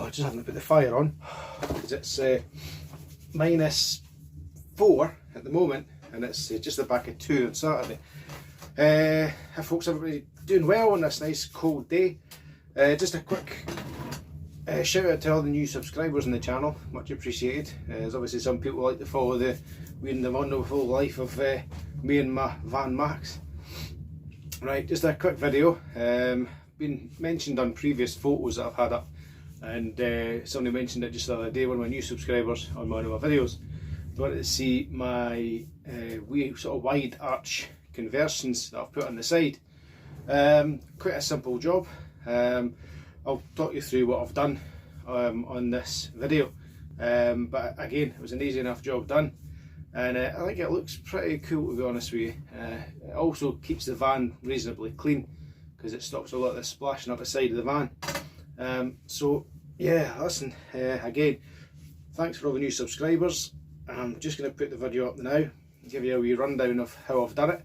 I just haven't put the fire on because it's -4 at the moment, and it's just the back of 2 on Saturday. Hi folks, everybody doing well on this nice cold day. Just a quick shout out to all the new subscribers on the channel, much appreciated. There's obviously some people like to follow the weird and wonderful life of me and my Van Max. Right, just a quick video. Been mentioned on previous photos that I've had up, and somebody mentioned it just the other day, one of my new subscribers on one of my videos. They wanted to see my wee sort of wide arch conversions that I've put on the side. Quite a simple job. I'll talk you through what I've done on this video, but again, it was an easy enough job done, and I think it looks pretty cool, to be honest with you. It also keeps the van reasonably clean because it stops a lot of this splashing up the side of the van. So yeah, listen, again, thanks for all the new subscribers. I'm just going to put the video up now, give you a wee rundown of how I've done it.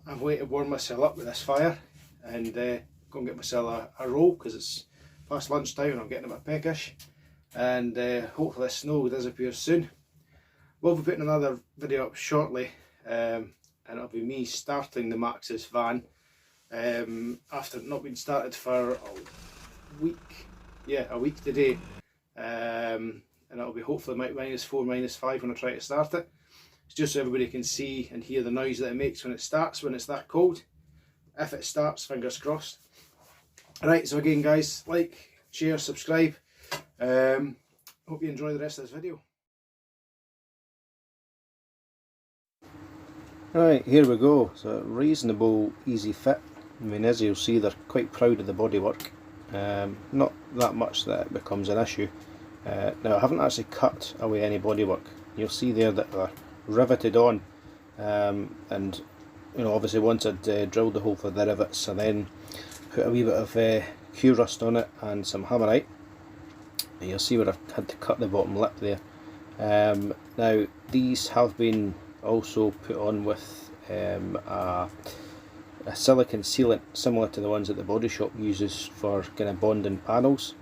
I'm waiting to warm myself up with this fire and go and get myself a roll because it's past lunchtime and I'm getting a bit peckish, and hopefully the snow will disappear soon. We'll be putting another video up shortly, and it'll be me starting the Maxus van after not being started for a week. Yeah, a week today, and it'll be hopefully -4, -5 when I try to start it. It's just so everybody can see and hear the noise that it makes when it starts, when it's that cold. If it starts, fingers crossed. Alright, so again guys, like, share, subscribe. Hope you enjoy the rest of this video. Right, here we go. So a reasonable easy fit. I mean, as you'll see, they're quite proud of the bodywork. Not that much that it becomes an issue. Now I haven't actually cut away any bodywork. You'll see there that they're riveted on, and you know, obviously once I'd drilled the hole for the rivets and then put a wee bit of Q rust on it and some hammerite, and you'll see where I've had to cut the bottom lip there. Now these have been also put on with a silicone sealant similar to the ones that the body shop uses for kind of bonding panels.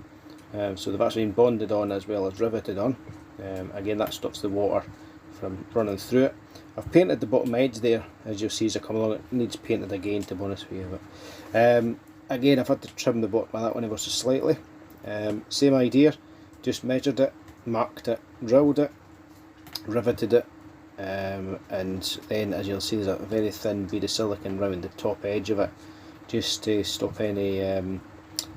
So they've actually been bonded on as well as riveted on. Again, that stops the water from running through it. I've painted the bottom edge there, as you'll see as I come along. It needs painted again, to be honest with you. But again, I've had to trim the bottom of that one ever so slightly. Same idea, just measured it, marked it, drilled it, riveted it, and then as you'll see there's a very thin bead of silicone round the top edge of it, just to stop any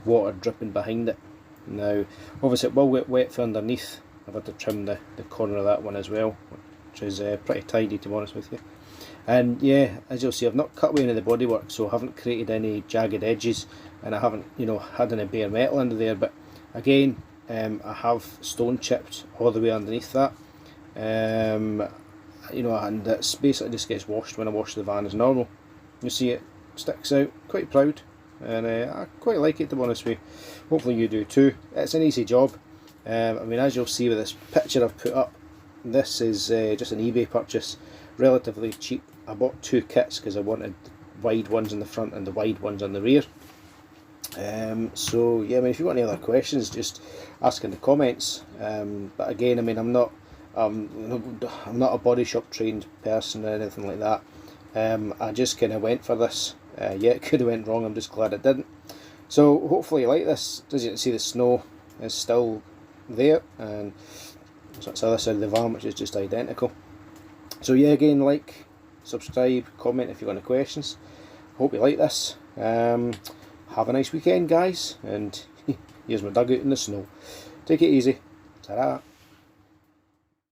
water dripping behind it. Now obviously it will get wet for underneath. I've had to trim the corner of that one as well, which is pretty tidy, to be honest with you. And yeah, as you'll see, I've not cut away any of the bodywork, so I haven't created any jagged edges, and I haven't, you know, had any bare metal under there. But again, I have stone chipped all the way underneath that, you know, and it's basically just gets washed when I wash the van as normal. You see it sticks out, quite proud, and I quite like it, to be honest with you. Hopefully you do too. It's an easy job. I mean, as you'll see with this picture I've put up, this is just an eBay purchase, relatively cheap. I bought 2 kits because I wanted wide ones in the front and the wide ones on the rear. So yeah, I mean, if you've got any other questions, just ask in the comments. But again, I mean, I'm not a body shop trained person or anything like that. I just kind of went for this. Yeah, it could have went wrong. I'm just glad it didn't. So hopefully you like this. As you can see, the snow is still there, and so that's the other side of the van, which is just identical. So yeah, again, like, subscribe, comment if you've got any questions. Hope you like this. Have a nice weekend, guys, and here's my dugout in the snow. Take it easy. Ta-ra.